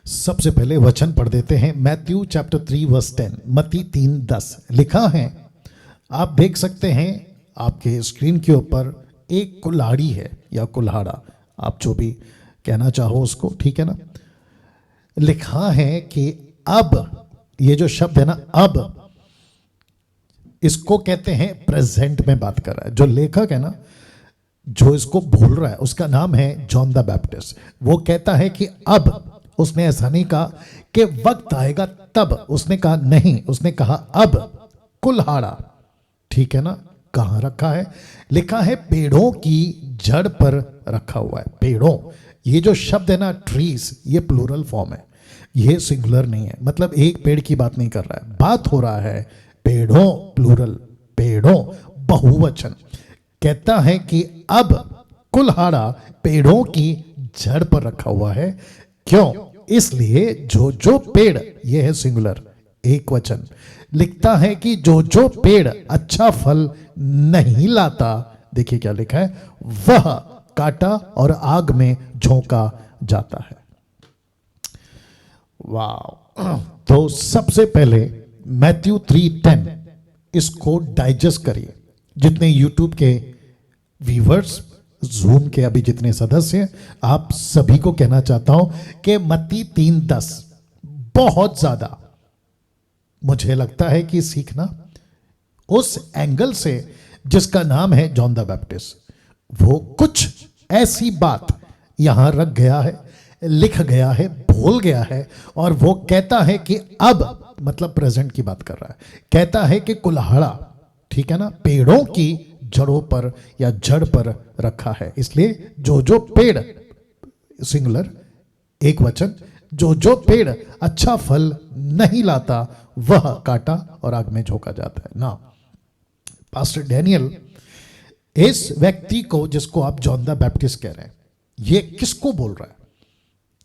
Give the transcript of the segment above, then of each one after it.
सबसे पहले वचन पढ़ देते हैं, मैथ्यू चैप्टर 3 वर्स 10, मत्ती 3:10 लिखा है। आप देख सकते हैं आपके स्क्रीन के ऊपर एक कुल्हाड़ी है या कुल्हाड़ा, आप जो भी कहना चाहो उसको, ठीक है ना। लिखा है कि अब, ये जो शब्द है ना अब, इसको कहते हैं प्रेजेंट में बात कर रहा है। जो लेखक है ना, जो इसको बोल रहा है, उसका नाम है जॉन द बैप्टिस्ट। वो कहता है कि अब, उसने ऐसा नहीं कहा कि वक्त आएगा तब, उसने कहा नहीं, उसने कहा अब कुल्हाड़ा, ठीक है ना। कहां रखा है? लिखा है पेड़ों की जड़ पर रखा हुआ है। पेड़ों, ये जो शब्द है ना ट्रीज, ये प्लूरल फॉर्म है, ये सिंगुलर नहीं है। मतलब एक पेड़ की बात नहीं कर रहा है, बात हो रहा है पेड़ों, प्लूरल, पेड़ों बहुवचन। कहता है कि अब कुल्हाड़ा पेड़ों की जड़ पर रखा हुआ है। क्यों? इसलिए जो पेड़, ये है सिंगुलर, एक वचन। लिखता है कि जो पेड़ अच्छा फल नहीं लाता, देखिए क्या लिखा है, वह काटा और आग में झोंका जाता है। वाह। तो सबसे पहले मैथ्यू 3:10 इसको डाइजेस्ट करिए। जितने यूट्यूब के व्यूवर्स, जूम के अभी जितने सदस्य हैं, आप सभी को कहना चाहता हूं कि मत्ती 3:10 बहुत ज्यादा मुझे लगता है कि सीखना उस एंगल से जिसका नाम है जॉन द बैप्टिस्ट। वो कुछ ऐसी बात यहां रख गया है, लिख गया है, बोल गया है, और वो कहता है कि अब, मतलब प्रेजेंट की बात कर रहा है, कहता है कि कुल्हाड़ा, ठीक है ना, पेड़ों की जड़ों पर या जड़ पर रखा है। इसलिए जो पेड़, सिंगुलर, एक वचन, जो पेड़ अच्छा फल नहीं लाता वह काटा और आग में झोंका जाता है ना। पास्टर डैनियल, इस व्यक्ति को जिसको आप जॉन द बैप्टिस्ट कह रहे हैं, ये किसको बोल रहा है?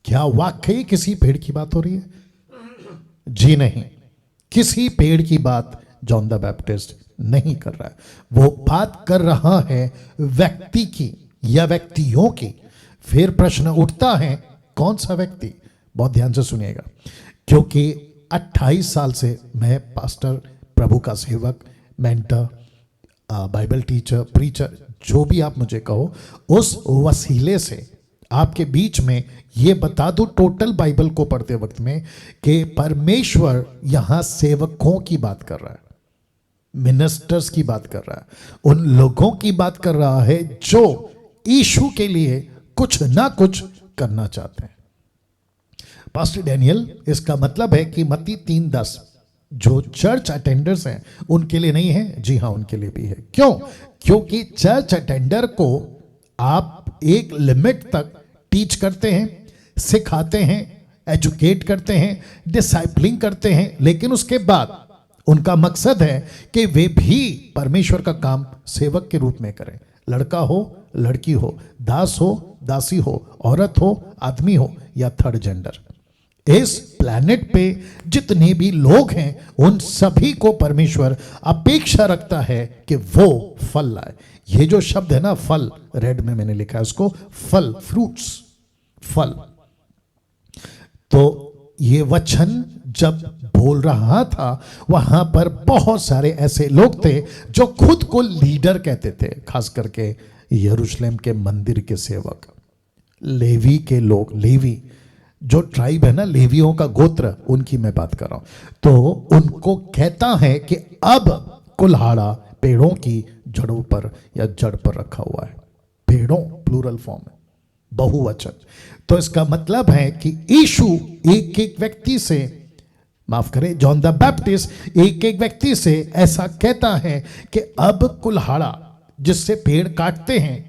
क्या वाकई किसी पेड़ की बात हो रही है? जी नहीं, किसी पेड़ की बात जॉन द बैप्टिस्ट नहीं कर रहा है। वो बात कर रहा है व्यक्ति की या व्यक्तियों की। फिर प्रश्न उठता है, कौन सा व्यक्ति? बहुत ध्यान से सुनिएगा, क्योंकि 28 साल से मैं पास्टर, प्रभु का सेवक, मेंटर, बाइबल टीचर, प्रीचर, जो भी आप मुझे कहो, उस वसीले से आपके बीच में ये बता दूं टोटल बाइबल को पढ़ते वक्त में कि परमेश्वर यहां सेवकों की बात कर रहा है, मिनिस्टर्स की बात कर रहा है, उन लोगों की बात कर रहा है जो यीशु के लिए कुछ ना कुछ करना चाहते हैं। पास्टर डैनियल, इसका मतलब है कि मत्ती 3:10 जो चर्च अटेंडर्स हैं उनके लिए नहीं है? जी हाँ, उनके लिए भी है। क्यों? क्योंकि चर्च अटेंडर को आप एक लिमिट तक टीच करते हैं, सिखाते हैं, एजुकेट करते हैं, डिसाइपलिंग करते हैं, लेकिन उसके बाद उनका मकसद है कि वे भी परमेश्वर का काम सेवक के रूप में करें। लड़का हो, लड़की हो, दास हो, दासी हो, औरत हो, आदमी हो, या थर्ड जेंडर, इस प्लैनेट पे जितने भी लोग हैं उन सभी को परमेश्वर अपेक्षा रखता है कि वो फल लाए। ये जो शब्द है ना फल, रेड में मैंने लिखा है उसको, फल, फ्रूट्स, फल। तो ये वचन जब बोल रहा था, वहां पर बहुत सारे ऐसे लोग थे जो खुद को लीडर कहते थे, खास करके यरूशलेम के मंदिर के सेवक, लेवी के लोग, लेवी जो ट्राइब है ना, लेवियों का गोत्र, उनकी मैं बात कर रहा हूं। तो उनको कहता है कि अब कुल्हाड़ा पेड़ों की जड़ों पर या जड़ पर रखा हुआ है। पेड़ों प्लूरल फॉर्म है, बहुवचन। तो इसका मतलब है कि यीशु एक एक व्यक्ति से, माफ करें, जॉन द बैप्टिस्ट एक एक व्यक्ति से ऐसा कहता है कि अब कुल्हाड़ा जिससे पेड़ काटते हैं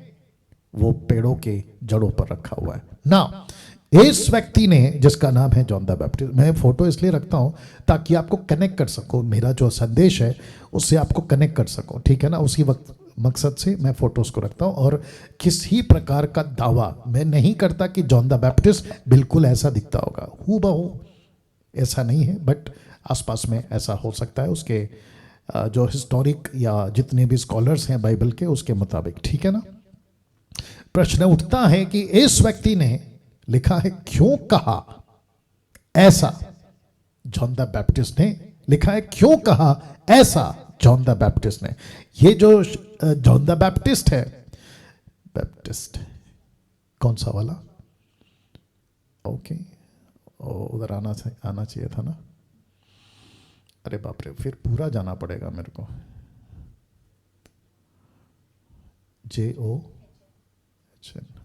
वो पेड़ों के जड़ों पर रखा हुआ है ना। इस व्यक्ति ने, जिसका नाम है जॉन द बैप्टिस्ट, मैं फोटो इसलिए रखता हूं ताकि आपको कनेक्ट कर सको, मेरा जो संदेश है उससे आपको कनेक्ट कर सको, ठीक है ना। उसी वक्त मकसद से मैं फोटोज को रखता हूं, और किसी प्रकार का दावा मैं नहीं करता कि जॉन द बैप्टिस्ट बिल्कुल ऐसा दिखता होगा, हूबहू ऐसा नहीं है, बट आसपास में ऐसा हो सकता है, उसके जो हिस्टोरिक या जितने भी स्कॉलर्स हैं बाइबल के, उसके मुताबिक, ठीक है ना। प्रश्न उठता है कि इस व्यक्ति ने लिखा है, क्यों कहा ऐसा जॉन द बैप्टिस्ट ने लिखा है, क्यों कहा ऐसा जॉन द बैप्टिस्ट ने। ये जो जॉन द बैप्टिस्ट है, बैप्टिस्ट कौन सा वाला, ओके उधर आना चाहिए था ना, अरे बाप रे, फिर पूरा जाना पड़ेगा मेरे को। JO,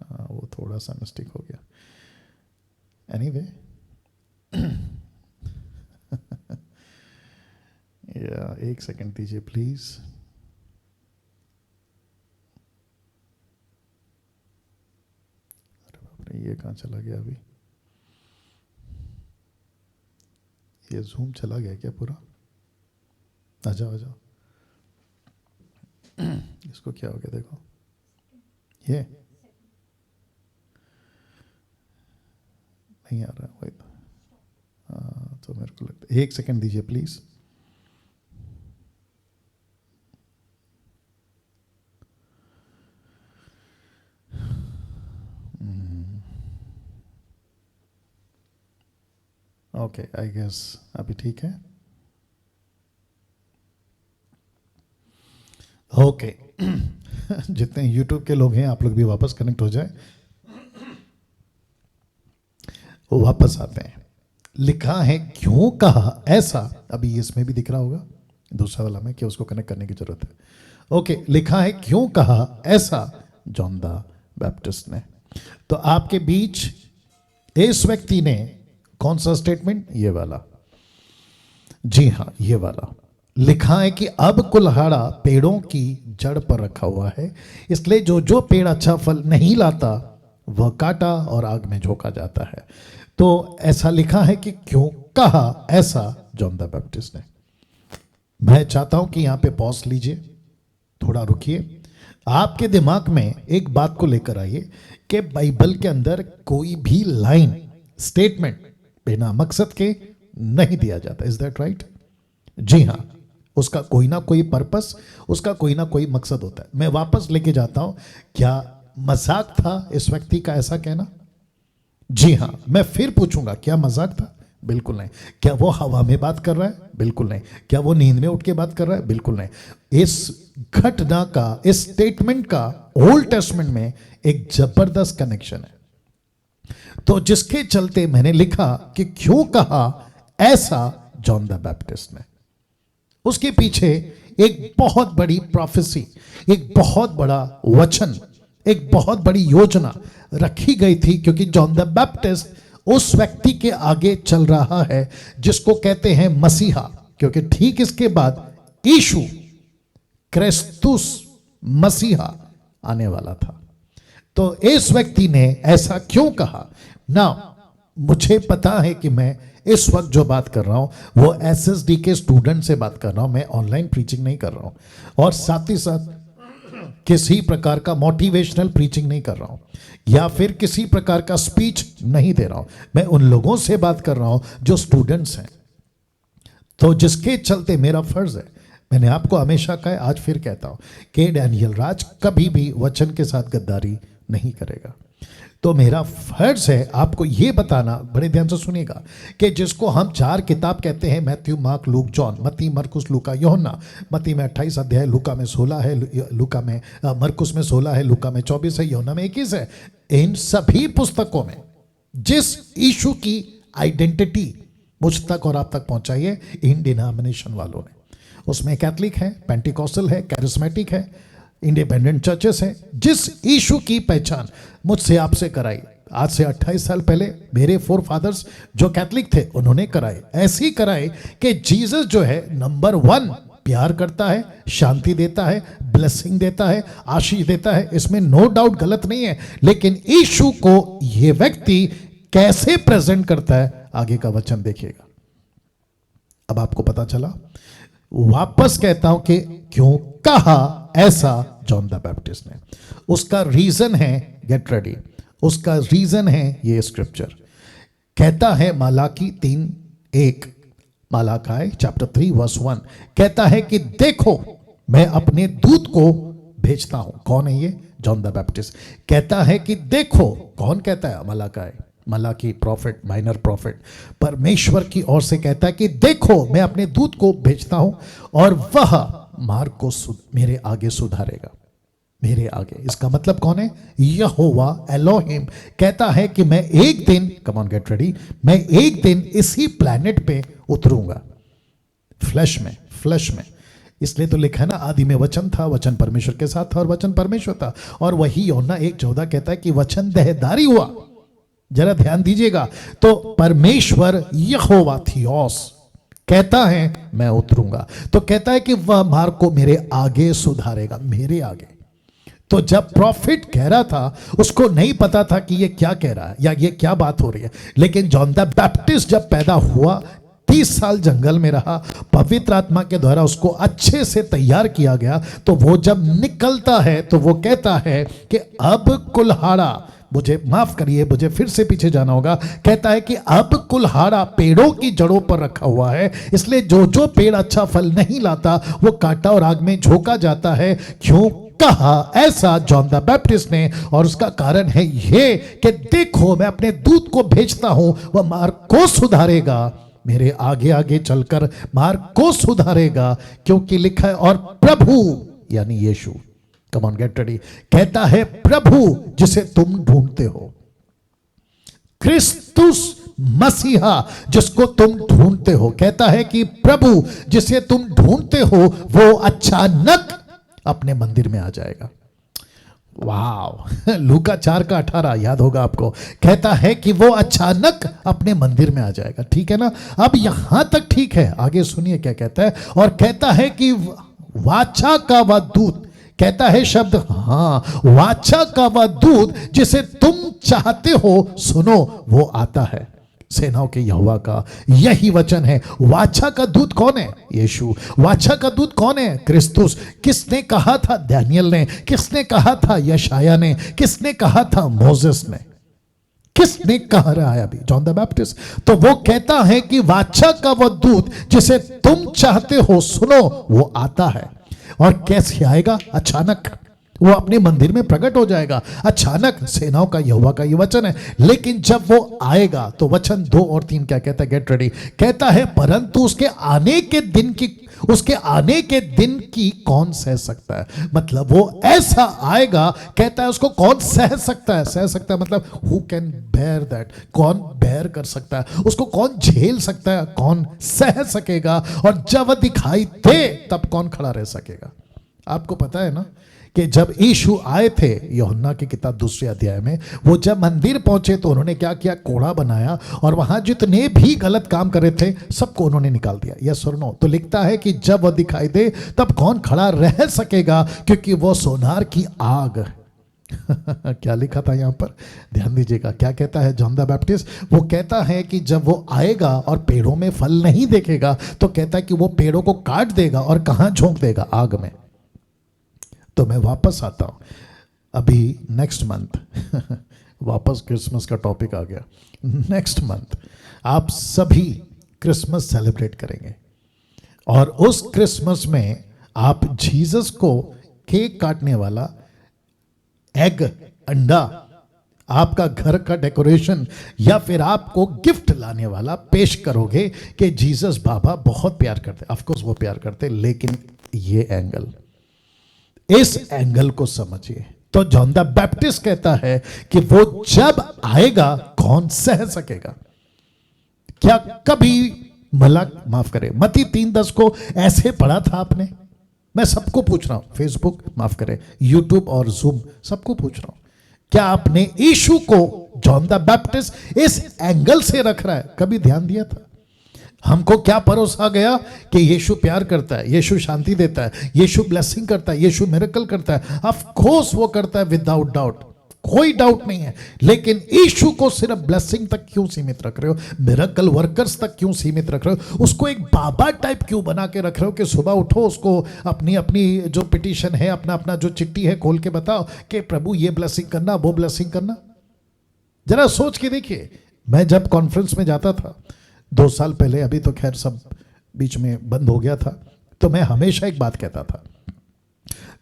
हाँ वो थोड़ा सा मिस्टेक हो गया, एनीवे या एक सेकंड दीजिए प्लीज। अरे बाप रे, ये कहाँ चला गया अभी, ये जूम चला गया क्या पूरा, आ जाओ आ जाओ। इसको क्या हो गया देखो, ये नहीं आ रहा वही तो, हाँ तो मेरे को लगता है, एक सेकंड दीजिए प्लीज। ओके आई गेस अभी ठीक है। ओके जितने यूट्यूब के लोग हैं आप लोग भी वापस कनेक्ट हो जाए, वो वापस आते हैं। लिखा है क्यों कहा ऐसा, अभी इसमें भी दिख रहा होगा दूसरा वाला में कि उसको कनेक्ट करने की जरूरत है। ओके, लिखा है क्यों कहा ऐसा जॉन द बैप्टिस्ट ने। तो आपके बीच इस व्यक्ति ने कौन सा स्टेटमेंट, ये वाला, जी हाँ ये वाला, लिखा है कि अब कुल्हाड़ा पेड़ों की जड़ पर रखा हुआ है, इसलिए जो जो पेड़ अच्छा फल नहीं लाता वह काटा और आग में झोंका जाता है। तो ऐसा लिखा है कि क्यों कहा ऐसा जॉन द बैप्टिस्ट ने। मैं चाहता हूं कि यहां पे पॉज लीजिए, थोड़ा रुकिए, आपके दिमाग में एक बात को लेकर आइए कि बाइबल के अंदर कोई भी लाइन स्टेटमेंट बिना मकसद के नहीं दिया जाता। Is that right? जी हां, उसका कोई ना कोई पर्पस, उसका कोई ना कोई मकसद होता है। मैं वापस लेके जाता हूं, क्या मजाक था इस व्यक्ति का ऐसा कहना? जी हां, मैं फिर पूछूंगा, क्या मजाक था? बिल्कुल नहीं। क्या वो हवा में बात कर रहा है? बिल्कुल नहीं। क्या वो नींद में उठ के बात कर रहा है? बिल्कुल नहीं। इस घटना का, इस स्टेटमेंट का ओल्ड टेस्टमेंट में एक जबरदस्त कनेक्शन है। तो जिसके चलते मैंने लिखा कि क्यों कहा ऐसा जॉन द बैप्टिस्ट ने, उसके पीछे एक बहुत बड़ी प्रोफेसी, एक बहुत बड़ा वचन, एक बहुत बड़ी योजना रखी गई थी, क्योंकि जॉन द बैप्टिस्ट उस व्यक्ति के आगे चल रहा है जिसको कहते हैं मसीहा, क्योंकि ठीक इसके बाद यीशु क्रिस्तुस मसीहा आने वाला था। तो इस व्यक्ति ने ऐसा क्यों कहा ना, मुझे पता है कि मैं इस वक्त जो बात कर रहा हूं वो SSD के स्टूडेंट से बात कर रहा हूं, मैं ऑनलाइन प्रीचिंग नहीं कर रहा हूं और साथ ही साथ किसी प्रकार का मोटिवेशनल प्रीचिंग नहीं कर रहा हूं या फिर किसी प्रकार का स्पीच नहीं दे रहा हूं। मैं उन लोगों से बात कर रहा हूं जो स्टूडेंट्स हैं। तो जिसके चलते मेरा फर्ज है, मैंने आपको हमेशा कहा, आज फिर कहता हूं कि डैनियल राज कभी भी वचन के साथ गद्दारी नहीं करेगा। तो मेरा फर्ज है आपको यह बताना, बड़े ध्यान से सुनिएगा, कि जिसको हम 4 किताब कहते हैं, मैथ्यू, मार्क, लूक, जॉन, मत्ती, मरकुस, लूका, यूहन्ना। मत्ती में 28 अध्याय, लूका में 16 है, लूका में मरकुस में 16 है, लूका में 24 है, यूहन्ना में 21 है। इन सभी पुस्तकों में जिस यीशु की आइडेंटिटी मुझ तक और आप तक पहुंचाई है इन डिनोमिनेशन वालों ने, उसमें कैथलिक है, पेंटिकॉस्टल है, कैरिस्मेटिक है, इंडिपेंडेंट चर्चेस हैं, जिस यीशु की पहचान मुझसे आपसे कराई आज से 28 साल पहले मेरे फोर फादर्स जो कैथलिक थे उन्होंने कराई, ऐसी कराई कि जीसस जो है नंबर 1 प्यार करता है, शांति देता है, ब्लेसिंग देता है, आशीष देता है, इसमें नो डाउट गलत नहीं है। लेकिन यीशु को यह व्यक्ति कैसे प्रेजेंट करता है, आगे का वचन देखिएगा। अब आपको पता चला। वापस कहता हूं कि क्यों कहा ऐसा जॉन द बैप्टिस्ट ने। उसका रीजन है, गेट रेडी, उसका रीजन है ये स्क्रिप्चर कहता है, मलाकी 3:1, मलाकी चैप्टर 3 वर्स 1 कहता है कि देखो मैं अपने दूत को भेजता हूं। कौन है ये? जॉन द बैप्टिस्ट कहता है कि देखो, कौन कहता है? Malachi. Malachi profit, minor profit, परमेश्वर की ओर से कहता है कि देखो मैं अपने दूत को भेजता हूं और वह मार्ग को मेरे आगे सुधारेगा, मेरे आगे। इसका मतलब कौन है? यहोवा एलोहिम कहता है कि मैं एक दिन, कम ऑन गेट रेडी, मैं एक दिन इसी प्लैनेट पे उतरूंगा फ्लैश में। इसलिए तो लिखा है ना, आदि में वचन था, वचन परमेश्वर के साथ था और वचन परमेश्वर था। और वही यूहन्ना 1:14 कहता है कि वचन देहधारी हुआ। जरा ध्यान दीजिएगा, तो परमेश्वर यहोवा थियोस कहता है मैं उतरूंगा, तो कहता है कि वह मार्ग को मेरे आगे सुधारेगा, मेरे आगे। तो जब प्रॉफिट कह रहा था उसको नहीं पता था कि ये क्या कह रहा है या ये क्या बात हो रही है, लेकिन जॉन द बैप्टिस्ट जब पैदा हुआ, 30 साल जंगल में रहा, पवित्र आत्मा के द्वारा उसको अच्छे से तैयार किया गया, तो वो जब निकलता है तो वो कहता है कि अब कुल्हाड़ा, मुझे माफ करिए, मुझे फिर से पीछे जाना होगा, कहता है कि अब कुल्हाड़ा पेड़ों की जड़ों पर रखा हुआ है, इसलिए जो जो पेड़ अच्छा फल नहीं लाता वो काटा और आग में झोंका जाता है। क्यों कहा ऐसा जॉन द बैप्टिस्ट ने? और उसका कारण है ये कि देखो मैं अपने दूत को भेजता हूं, वह मार्ग को सुधारेगा, मेरे आगे आगे चलकर मार्ग को सुधारेगा, क्योंकि लिखा है और प्रभु यानी यीशु, कम ऑन गेट रेडी, कहता है प्रभु जिसे तुम ढूंढते हो, क्रिस्तुस मसीहा जिसको तुम ढूंढते हो, कहता है कि प्रभु जिसे तुम ढूंढते हो वो अचानक अपने मंदिर में आ जाएगा। वाह, लूका 4:18 याद होगा आपको, कहता है कि वो अचानक अपने मंदिर में आ जाएगा। ठीक है ना? अब यहां तक ठीक है, आगे सुनिए क्या कहता है। और कहता है कि वाचा का वह दूत, कहता है शब्द, हाँ, वाचा का वह दूत जिसे तुम चाहते हो, सुनो वो आता है, सेनाओं के यहोवा का यही वचन है। वाचा का दूत कौन है? यीशु। वाचा का दूत कौन है? क्रिस्तुस। किसने कहा था? दानियल ने। किसने कहा था? यशाया ने। किसने कहा था? मोसेस ने। किसने कहा रहा है अभी? John the Baptist. तो वो कहता है कि वाचा का वो दूत जिसे तुम चाहते हो, सुनो वो आता है। और कैसे आएगा? अचानक वो अपने मंदिर में प्रकट हो जाएगा, अचानक, सेनाओं का यहोवा का ये वचन है। लेकिन जब वो आएगा तो वचन 2 और 3 क्या कहता है? गेट रेडी, कहता है परंतु उसके आने के दिन की कौन सह सकता है? मतलब वो ऐसा आएगा, कहता है उसको कौन सह सकता है? सह सकता है मतलब हु कैन बेयर दैट, कौन बेयर कर सकता है उसको, कौन झेल सकता है, कौन सह सकेगा? और जब वह दिखाई दे तब कौन खड़ा रह सकेगा? आपको पता है ना कि जब यीशु आए थे, यूहन्ना की किताब 2 अध्याय में, वो जब मंदिर पहुंचे तो उन्होंने क्या किया? कोड़ा बनाया और वहां जितने भी गलत काम कर रहे थे सबको उन्होंने निकाल दिया। यस और नो? तो लिखता है कि जब वह दिखाई दे तब कौन खड़ा रह सकेगा, क्योंकि वो सोनार की आग क्या लिखा था यहां पर? ध्यान दीजिएगा क्या कहता है जॉन द बैप्टिस्ट। वो कहता है कि जब वो आएगा और पेड़ों में फल नहीं देखेगा तो कहता है कि वो पेड़ों को काट देगा और कहां झोंक देगा? आग में। तो मैं वापस आता हूं अभी नेक्स्ट मंथ वापस क्रिसमस का टॉपिक आ गया। नेक्स्ट मंथ आप सभी क्रिसमस सेलिब्रेट करेंगे और उस क्रिसमस में आप जीसस को केक काटने वाला, एग, अंडा, आपका घर का डेकोरेशन या फिर आपको गिफ्ट लाने वाला पेश करोगे कि जीसस बाबा बहुत प्यार करते। ऑफ कोर्स वो प्यार करते, लेकिन ये एंगल, इस एंगल को समझिए। तो जॉन द बैप्टिस्ट कहता है कि वो जब आएगा कौन सह सकेगा? क्या कभी माफ करे, मत्ती 3:10 को ऐसे पढ़ा था आपने? मैं सबको पूछ रहा हूं, फेसबुक माफ करे, यूट्यूब और जूम, सबको पूछ रहा हूं, क्या आपने यीशु को जॉन द बैप्टिस्ट इस एंगल से रख रहा है? कभी ध्यान दिया था? हमको क्या परोसा गया कि यीशु प्यार करता है, यीशु शांति देता है, यीशु ब्लेसिंग करता है, यीशु मिरेकल करता है। ऑफ कोर्स वो करता है, विदाउट डाउट, कोई डाउट नहीं है। लेकिन यीशु को सिर्फ ब्लेसिंग तक क्यों सीमित रख रहे हो? मिरेकल वर्कर्स तक क्यों सीमित रख रहे हो? उसको एक बाबा टाइप क्यों बना के रख रहे हो कि सुबह उठो उसको अपनी अपनी जो पिटीशन है, अपना अपना जो चिट्ठी है खोल के बताओ कि प्रभु ये ब्लेसिंग करना, वो ब्लेसिंग करना। जरा सोच के देखिए, मैं जब कॉन्फ्रेंस में जाता था 2 साल पहले, अभी तो खैर सब बीच में बंद हो गया था, तो मैं हमेशा एक बात कहता था,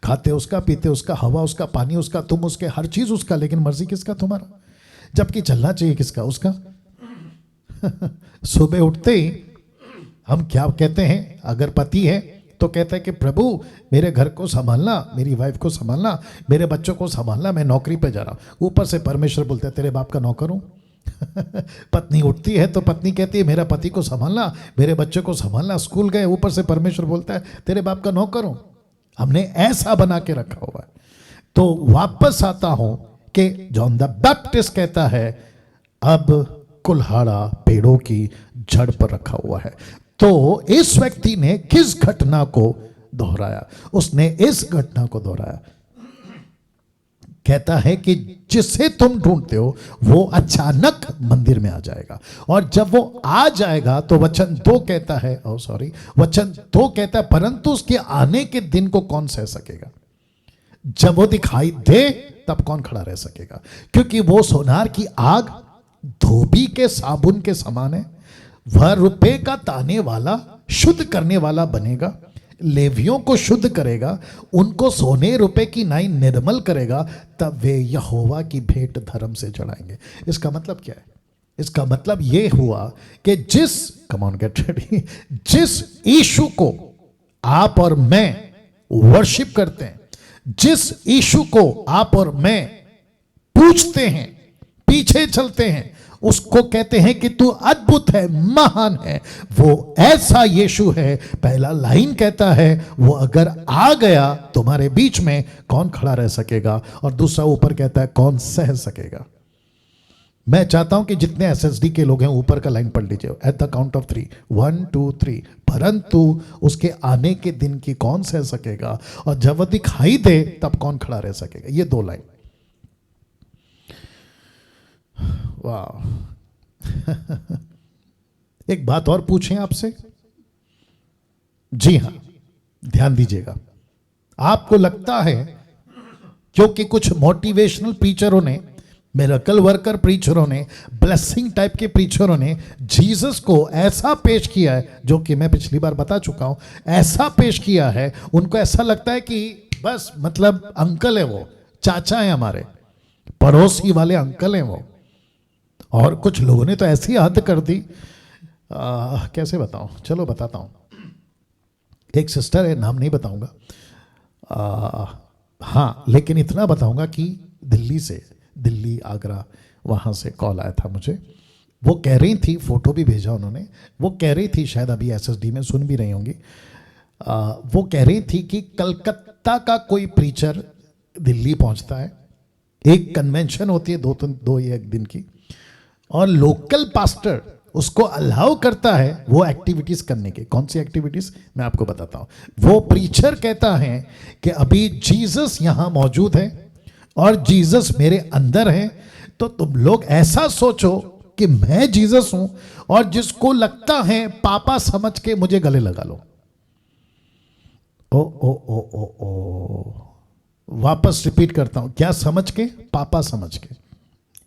खाते उसका, पीते उसका, हवा उसका, पानी उसका, तुम उसके, हर चीज उसका, लेकिन मर्जी किसका? तुम्हारा। जबकि चलना चाहिए किसका? उसका। सुबह उठते ही हम क्या कहते हैं? अगर पति है तो कहता है कि प्रभु मेरे घर को संभालना, मेरी वाइफ को संभालना, मेरे बच्चों को संभालना, मैं नौकरी पे जा रहा हूं। ऊपर से परमेश्वर बोलता है तेरे बाप का नौकर हूं। पत्नी उठती है तो पत्नी कहती है मेरा पति को संभालना, मेरे बच्चों को संभालना, स्कूल गए, ऊपर से परमेश्वर बोलता है तेरे बाप का नौकर हूं। हमने ऐसा बना के रखा हुआ है। तो वापस आता हूं कि जॉन द बैप्टिस्ट कहता है अब कुल्हाड़ा पेड़ों की जड़ पर रखा हुआ है। तो इस व्यक्ति ने किस घटना को दोहराया? उसने इस घटना को दोहराया। कहता है कि जिसे तुम ढूंढते हो वो अचानक मंदिर में आ जाएगा, और जब वो आ जाएगा तो वचन 2 कहता है, वचन 2 कहता है परंतु उसके आने के दिन को कौन सह सकेगा? जब वो दिखाई दे तब कौन खड़ा रह सकेगा? क्योंकि वो सोनार की आग धोबी के साबुन के समान है। वह रुपए का ताने वाला, शुद्ध करने वाला बनेगा, लेवियों को शुद्ध करेगा, उनको सोने रुपए की नाई निर्मल करेगा, तब वे यहोवा की भेंट धर्म से चढ़ाएंगे। इसका मतलब क्या है? इसका मतलब यह हुआ कि जिस यीशु को आप और मैं वर्शिप करते हैं, जिस यीशु को आप और मैं पूछते हैं, पीछे चलते हैं, उसको कहते हैं कि तू अद्भुत है, महान है। वो ऐसा यीशु है। पहला लाइन कहता है वो अगर आ गया तुम्हारे बीच में कौन खड़ा रह सकेगा, और दूसरा ऊपर कहता है कौन सह सकेगा। मैं चाहता हूं कि जितने एसएसडी के लोग हैं ऊपर का लाइन पढ़ लीजिए एट द काउंट ऑफ 3, 1 2 3। परंतु उसके आने के दिन की कौन सह सकेगा, और जब वह दिखाई दे तब कौन खड़ा रह सकेगा। ये 2 लाइन। वाह। एक बात और पूछें आपसे। जी हां, ध्यान दीजिएगा। आपको लगता है क्योंकि कुछ मोटिवेशनल प्रीचरों ने, मिरेकल वर्कर प्रीचरों ने, ब्लेसिंग टाइप के प्रीचरों ने जीसस को ऐसा पेश किया है, जो कि मैं पिछली बार बता चुका हूं, ऐसा पेश किया है, उनको ऐसा लगता है कि बस मतलब अंकल है वो, चाचा है हमारे, पड़ोसी वाले अंकल हैं वो। और कुछ लोगों ने तो ऐसी हद कर दी, कैसे बताऊं, चलो बताता हूं। एक सिस्टर है, नाम नहीं बताऊंगा, हाँ, लेकिन इतना बताऊंगा कि दिल्ली आगरा वहां से कॉल आया था मुझे। वो कह रही थी, फोटो भी भेजा उन्होंने, वो कह रही थी, शायद अभी एसएसडी में सुन भी रही होंगी, वो कह रही थी कि कलकत्ता का कोई प्रीचर दिल्ली पहुंचता है, एक कन्वेंशन होती है 2 या 1 दिन की, और लोकल पास्टर उसको अलाउ करता है वो एक्टिविटीज करने के। कौन सी एक्टिविटीज, मैं आपको बताता हूं। वो प्रीचर कहता है कि अभी जीसस यहां मौजूद है और जीसस मेरे अंदर है, तो तुम लोग ऐसा सोचो कि मैं जीसस हूं, और जिसको लगता है पापा समझ के मुझे गले लगा लो। ओ ओ ओ ओ ओ वापस रिपीट करता हूं, क्या समझ के? पापा समझ के।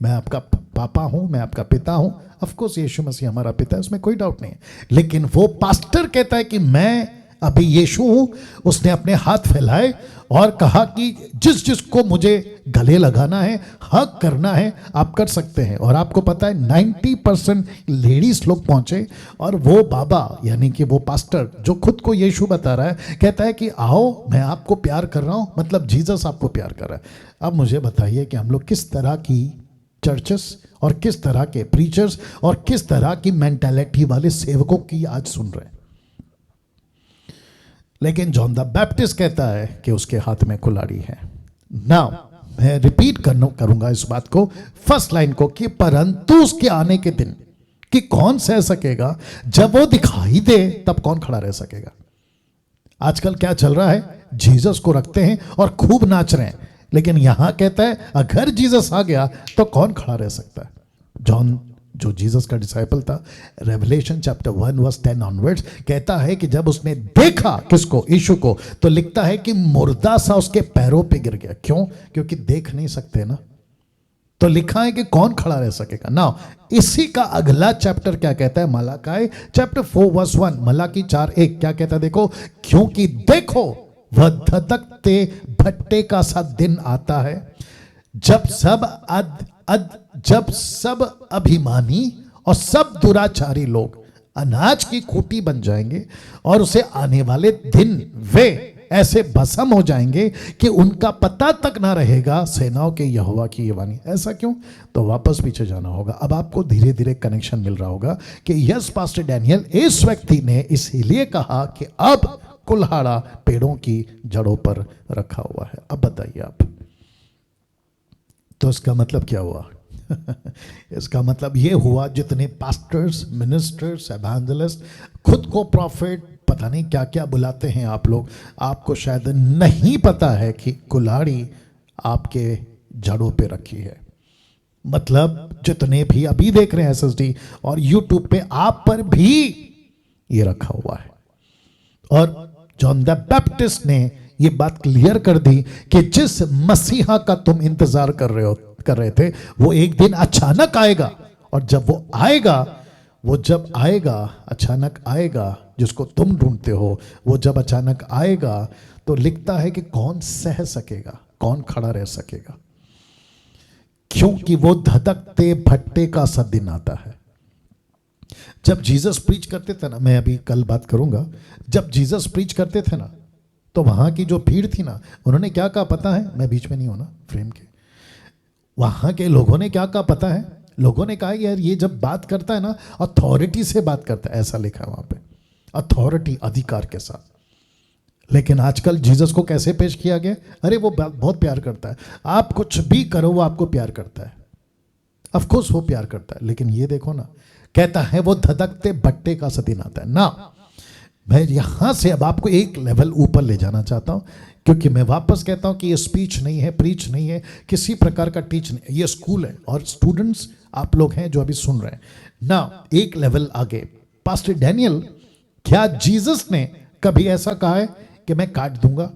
मैं आपका पापा हूं, मैं आपका पिता हूं। ऑफ कोर्स यीशु मसीह हमारा पिता है, उसमें कोई डाउट नहीं है। लेकिन वो पास्टर कहता है कि मैं अभी यीशु हूं। उसने अपने हाथ फैलाए और कहा कि जिस जिसको मुझे गले लगाना है, हक करना है, आप कर सकते हैं। और आपको पता है 90% लेडीज लोग पहुंचे, और वो बाबा यानी कि वो पास्टर जो खुद को यीशु बता रहा है, कहता है कि आओ मैं आपको प्यार कर रहा हूं, मतलब जीसस आपको प्यार कर रहा है। अब मुझे बताइए कि हम लोग किस तरह की चर्चेस और किस तरह के प्रीचर्स और किस तरह की मेंटालिटी वाले सेवकों की आज सुन रहे हैं। लेकिन जॉन द बैप्टिस्ट कहता है कि उसके हाथ में कुल्हाड़ी है। नाउ मैं रिपीट करूंगा इस बात को, फर्स्ट लाइन को, कि परंतु उसके आने के दिन कि कौन सह सकेगा, जब वो दिखाई दे तब कौन खड़ा रह सकेगा। आजकल क्या चल रहा है, जीसस को रखते हैं और खूब नाच रहे हैं, लेकिन यहां कहता है अगर जीसस आ गया तो कौन खड़ा रह सकता है। जॉन जो जीसस का डिसाइपल था, रेवलेशन चैप्टर 1 वर्स 10 ऑनवर्ड्स कहता है कि जब उसने देखा किसको, यीशु को, तो लिखता है कि मुर्दा सा उसके पैरों पे गिर गया। क्यों? क्योंकि देख नहीं सकते ना, तो लिखा है कि कौन खड़ा रह सकेगा। नाउ इसी का अगला चैप्टर क्या कहता है, मलाकी चैप्टर 4 वर्स 1, मलाकी 4:1 क्या कहता है, देखो, क्योंकि देखो वह धधकते भट्टे का सा दिन आता है, जब सब अभिमानी और सब दुराचारी लोग अनाज की खूंटी बन जाएंगे और उसे आने वाले दिन वे ऐसे भस्म हो जाएंगे कि उनका पता तक ना रहेगा सेनाओं के यहोवा की ये वाणी। ऐसा क्यों? तो वापस पीछे जाना होगा। अब आपको धीरे धीरे कनेक्शन मिल रहा होगा कि यस पास्टर डैनियल, इस व्यक्ति ने इसीलिए कहा कि अब कुल्हाड़ा पेड़ों की जड़ों पर रखा हुआ है। अब बताइए आप, तो इसका मतलब क्या हुआ? इसका मतलब ये हुआ, जितने पास्टर्स, मिनिस्टर्स, एवेंजलिस्ट, खुद को प्रॉफिट, पता नहीं क्या क्या बुलाते हैं आप लोग, आपको शायद नहीं पता है कि कुल्हाड़ी आपके जड़ों पे रखी है। मतलब जितने भी अभी देख रहे हैं एसएसडी और यूट्यूब पे, आप पर भी ये रखा हुआ है। और जॉन द बैप्टिस्ट ने ये बात क्लियर कर दी कि जिस मसीहा का तुम इंतजार कर रहे थे, वो एक दिन अचानक आएगा। और जब वो जब आएगा, अचानक आएगा, जिसको तुम ढूंढते हो, वो जब अचानक आएगा तो लिखता है कि कौन सह सकेगा, कौन खड़ा रह सकेगा, क्योंकि वो धधकते भट्टे का सा दिन आता है। जब जीसस प्रीच करते थे ना, मैं अभी कल बात करूंगा, जब जीसस प्रीच करते थे ना, तो वहां की जो भीड़ थी ना, उन्होंने क्या कहा पता है? मैं बीच में नहीं हूं ना फ्रेम के। वहां के लोगों ने क्या कहा पता है? लोगों ने कहा यार ये जब बात करता है ना, अथॉरिटी से बात करता है, ऐसा लिखा है वहां पे, अथॉरिटी, अधिकार के साथ। लेकिन आजकल जीसस को कैसे पेश किया गया? अरे वो बहुत प्यार करता है, आप कुछ भी करो वो आपको प्यार करता है। ऑफ कोर्स वो प्यार करता है, लेकिन ये देखो ना, कहता है वो धधकते भट्टे का सा दिन आता है ना। मैं यहां से अब आपको एक लेवल ऊपर ले जाना चाहता हूं, क्योंकि मैं वापस कहता हूं कि ये स्पीच नहीं है, प्रीच नहीं है, किसी प्रकार का टीच नहीं, ये स्कूल है। और स्टूडेंट्स आप लोग हैं जो अभी सुन रहे हैं ना, एक लेवल आगे। पास्टर डैनियल, क्या जीसस ने कभी ऐसा कहा है कि मैं काट दूंगा?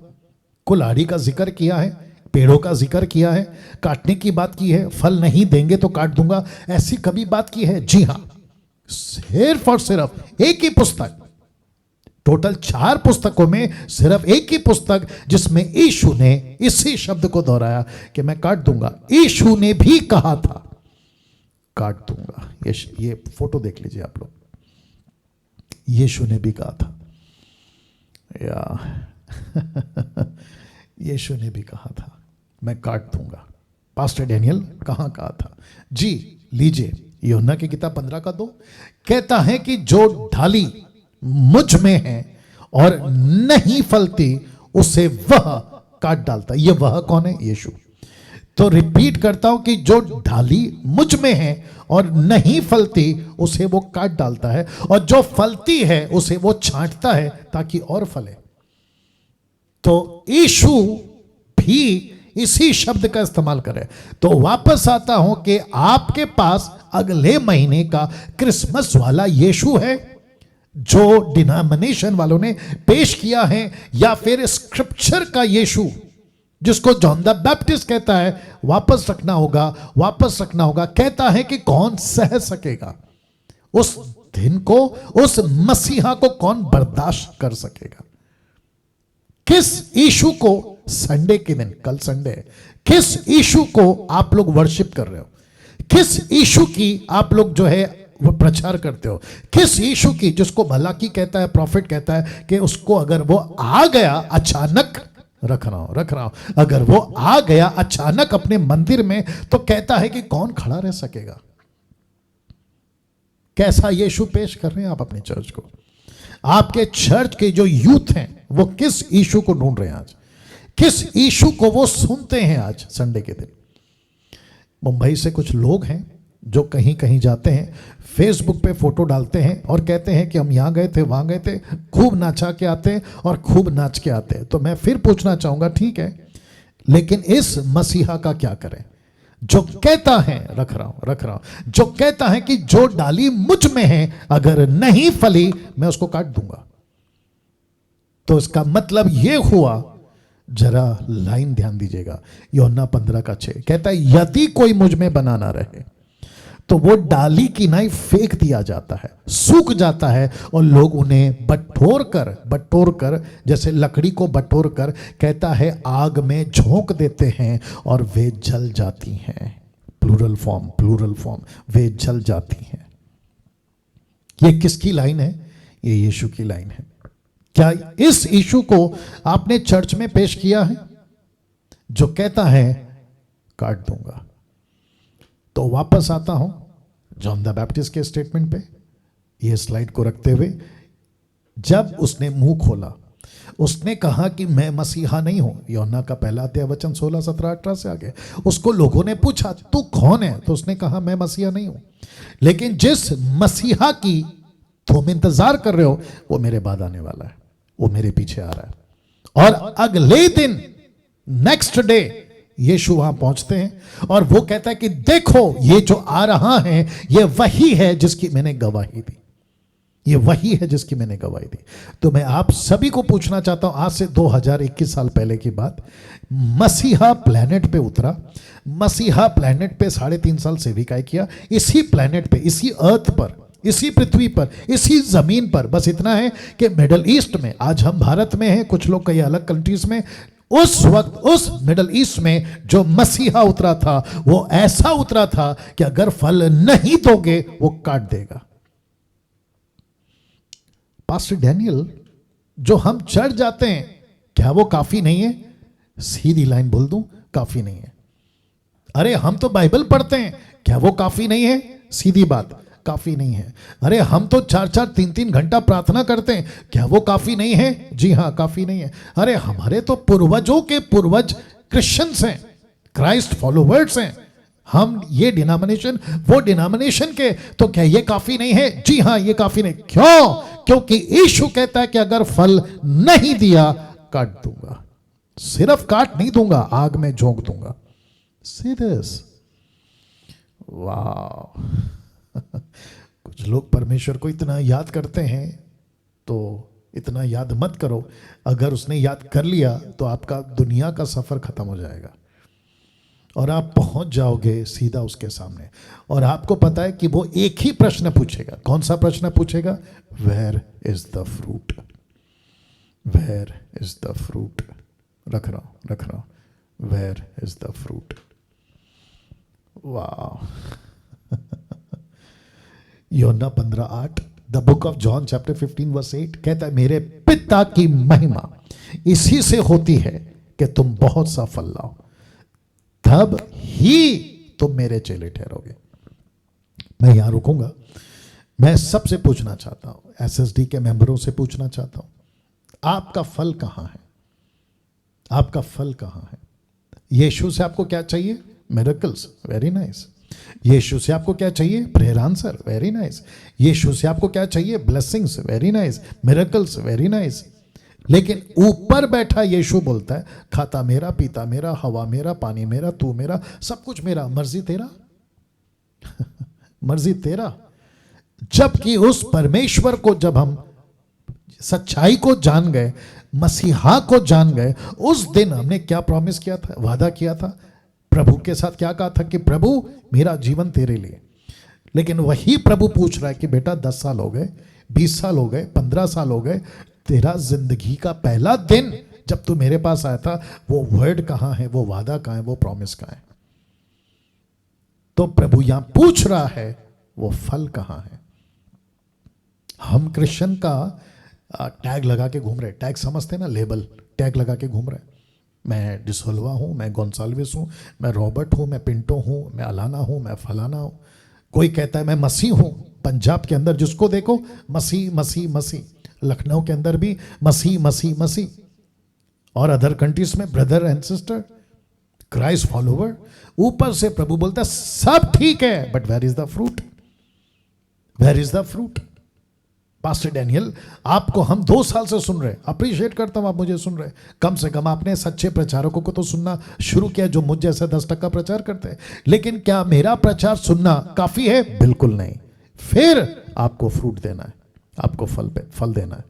कुल्हाड़ी का जिक्र किया है, पेड़ों का जिक्र किया है, काटने की बात की है, फल नहीं देंगे तो काट दूंगा, ऐसी कभी बात की है? जी हां, सिर्फ और सिर्फ एक ही पुस्तक, टोटल 4 पुस्तकों में सिर्फ एक ही पुस्तक जिसमें यीशु ने इसी शब्द को दोहराया कि मैं काट दूंगा। यीशु ने भी कहा था काट दूंगा। ये फोटो देख लीजिए आप लोग, यीशु ने भी कहा था, यीशु ने भी कहा था मैं काट दूंगा। पास्टर डैनियल कहां कहा था? जी लीजिए, यूहन्ना की किताब 15:2 कहता है कि जो ढाली मुझ में है और नहीं फलती उसे वह काट डालता। ये वह कौन है? यीशु। तो रिपीट करता हूं कि जो ढाली मुझ में है और नहीं फलती उसे वो काट डालता है, और जो फलती है उसे वो छांटता है ताकि और फले। तो यीशु भी इसी शब्द का इस्तेमाल करे। तो वापस आता हूं कि आपके पास अगले महीने का क्रिसमस वाला यीशु है जो डिनोमिनेशन वालों ने पेश किया है, या फिर स्क्रिप्चर का यीशु जिसको जॉन द बैप्टिस्ट कहता है वापस रखना होगा, वापस रखना होगा। कहता है कि कौन सह सकेगा उस दिन को, उस मसीहा को कौन बर्दाश्त कर सकेगा? किस यीशु को संडे के दिन, कल संडे है, किस यीशु को आप लोग वर्शिप कर रहे हो? किस यीशु की आप लोग जो है वो प्रचार करते हो? किस यीशु की जिसको भलाकी कहता है, प्रॉफिट कहता है कि उसको अगर वो आ गया अचानक, रख रहा हूं, अगर वो आ गया अचानक अपने मंदिर में, तो कहता है कि कौन खड़ा रह सकेगा? कैसा यीशु पेश कर रहे हैं आप अपनी चर्च को? आपके चर्च के जो यूथ हैं वो किस यीशु को ढूंढ रहे हैं आज? किस यीशु को वो सुनते हैं आज संडे के दिन? मुंबई से कुछ लोग हैं जो कहीं कहीं जाते हैं, फेसबुक पे फोटो डालते हैं और कहते हैं कि हम यहाँ गए थे, वहाँ गए थे, खूब नाचा के आते हैं और खूब नाच के आते हैं। तो मैं फिर पूछना चाहूँगा, ठीक है, लेकिन इस मसीहा का क्या करें जो कहता है, रख रहा हूं, जो कहता है कि जो डाली मुझ में है अगर नहीं फली मैं उसको काट दूंगा। तो इसका मतलब यह हुआ, जरा लाइन ध्यान दीजिएगा, यूहन्ना 15:6 कहता है यदि कोई मुझ में बना ना रहे तो वो डाली की नाई फेंक दिया जाता है, सूख जाता है, और लोग उन्हें बटोर कर जैसे लकड़ी को बटोर कर कहता है आग में झोंक देते हैं और वे जल जाती हैं। प्लूरल फॉर्म, वे जल जाती हैं। ये किसकी लाइन है? ये यीशु की लाइन है। क्या इस इशू को आपने चर्च में पेश किया है, जो कहता है काट दूंगा? तो वापस आता हूं जॉन द बैप्टिस्ट के स्टेटमेंट पे, ये स्लाइड को रखते हुए। जब उसने मुंह खोला, उसने कहा कि मैं मसीहा नहीं हूं। यूहन्ना का पहला अध्याय वचन 16, 17, 18 से आगे। उसको लोगों ने पूछा तू कौन है, तो उसने कहा मैं मसीहा नहीं हूं, लेकिन जिस मसीहा की तुम इंतजार कर रहे हो वो मेरे बाद आने वाला है, वो मेरे पीछे आ रहा है। और अगले दिन नेक्स्ट डे यीशु वहां पहुंचते हैं और वो कहता है कि देखो ये जो आ रहा है ये वही है जिसकी मैंने गवाही दी, ये वही है जिसकी मैंने गवाही दी। तो मैं आप सभी को पूछना चाहता हूं, आज से 2021 साल पहले की बात, मसीहा प्लेनेट पे उतरा, मसीहा प्लेनेट पे 3.5 साल सेविकाई किया, इसी प्लेनेट पे, इसी अर्थ पर, इसी पृथ्वी पर, इसी जमीन पर। बस इतना है कि मिडल ईस्ट में, आज हम भारत में हैं, कुछ लोग कई अलग कंट्रीज में, उस वक्त उस मिडल ईस्ट में जो मसीहा उतरा था वो ऐसा उतरा था कि अगर फल नहीं दोगे वो काट देगा। पास्टर डैनियल, जो हम चढ़ जाते हैं, क्या वो काफी नहीं है? सीधी लाइन बोल दूं, काफी नहीं है। अरे हम तो बाइबल पढ़ते हैं, क्या वो काफी नहीं है? सीधी बात, काफी नहीं है। अरे हम तो 4-4, 3-3 घंटा प्रार्थना करते हैं, क्या वो काफी नहीं है? जी हां, काफी नहीं है। अरे हमारे तो पूर्वजों के पूर्वज क्रिश्चियंस हैं, क्राइस्ट फॉलोवर्स हैं, हम ये डिनोमिनेशन वो डिनोमिनेशन के, तो क्या ये काफी नहीं है? जी हां, ये काफी नहीं। क्यों? क्योंकि यीशु कहता है कि अगर फल नहीं दिया काट दूंगा। सिर्फ काट नहीं दूंगा, आग में झोंक दूंगा। सीरियस? वाह। कुछ लोग परमेश्वर को इतना याद करते हैं, तो इतना याद मत करो। अगर उसने याद कर लिया तो आपका दुनिया का सफर खत्म हो जाएगा और आप पहुंच जाओगे सीधा उसके सामने। और आपको पता है कि वो एक ही प्रश्न पूछेगा। कौन सा प्रश्न पूछेगा? Where is the fruit? Where is the fruit? रख रहा हूं, वेयर इज द फ्रूट? वाह। यूहन्ना 15:8, the book of John chapter 15 verse 8 कहता है मेरे पिता की महिमा इसी से होती है कि तुम बहुत सा फल लाओ, तब ही तुम मेरे चेले ठहरोगे। मैं यहां रुकूंगा। मैं सबसे पूछना चाहता हूं, एसएसडी के मेंबरों से पूछना चाहता हूं, आपका फल कहां है? आपका फल कहां है? यीशु से आपको क्या चाहिए? Miracles, very nice. यीशु से आपको क्या चाहिए? Prayer answer, very nice. Yeshu से आपको क्या चाहिए? Blessings, very nice. Miracles, very nice. लेकिन ऊपर बैठा यीशु बोलता है खाता मेरा, पीता मेरा, हवा मेरा, पानी मेरा, तू मेरा, सब कुछ मेरा, मर्जी तेरा। मर्जी तेरा। जबकि उस परमेश्वर को जब हम सच्चाई को जान गए, मसीहा को जान गए, उस दिन हमने क्या प्रॉमिस किया था, वादा किया था प्रभु के साथ? क्या कहा था कि प्रभु मेरा जीवन तेरे लिए। लेकिन वही प्रभु पूछ रहा है कि बेटा 10 साल हो गए, 20 साल हो गए, 15 साल हो गए, तेरा जिंदगी का पहला दिन जब तू मेरे पास आया था, वो वर्ड कहां है, वो वादा कहां है, वो प्रॉमिस कहां है? तो प्रभु यहां पूछ रहा है वो फल कहां है? हम क्रिश्चियन का टैग लगा के घूम रहे, टैग समझते ना, लेबल, टैग लगा के घूम रहे। मैं डिसोल्वा हूं, मैं गोंसाल्विस हूं, मैं रॉबर्ट हूं, मैं पिंटो हूं, मैं अलाना हूं, मैं फलाना हूं। कोई कहता है मैं मसीह हूं। पंजाब के अंदर जिसको देखो मसीह मसीह मसीह, लखनऊ के अंदर भी मसीह मसीह मसीह, और अदर कंट्रीज में brother and sister, Christ follower. ऊपर से प्रभु बोलता है सब ठीक है, but where is the fruit? Where is the fruit? Pastor Daniel, आपको हम 2 साल से सुन रहे, अप्रिशिएट करता हूं आप मुझे सुन रहे। कम से कम आपने सच्चे प्रचारकों को तो सुनना शुरू किया जो मुझ जैसे 10% प्रचार करते हैं। लेकिन क्या मेरा प्रचार सुनना काफी है? बिल्कुल नहीं। फिर आपको फ्रूट देना है, आपको फल देना है।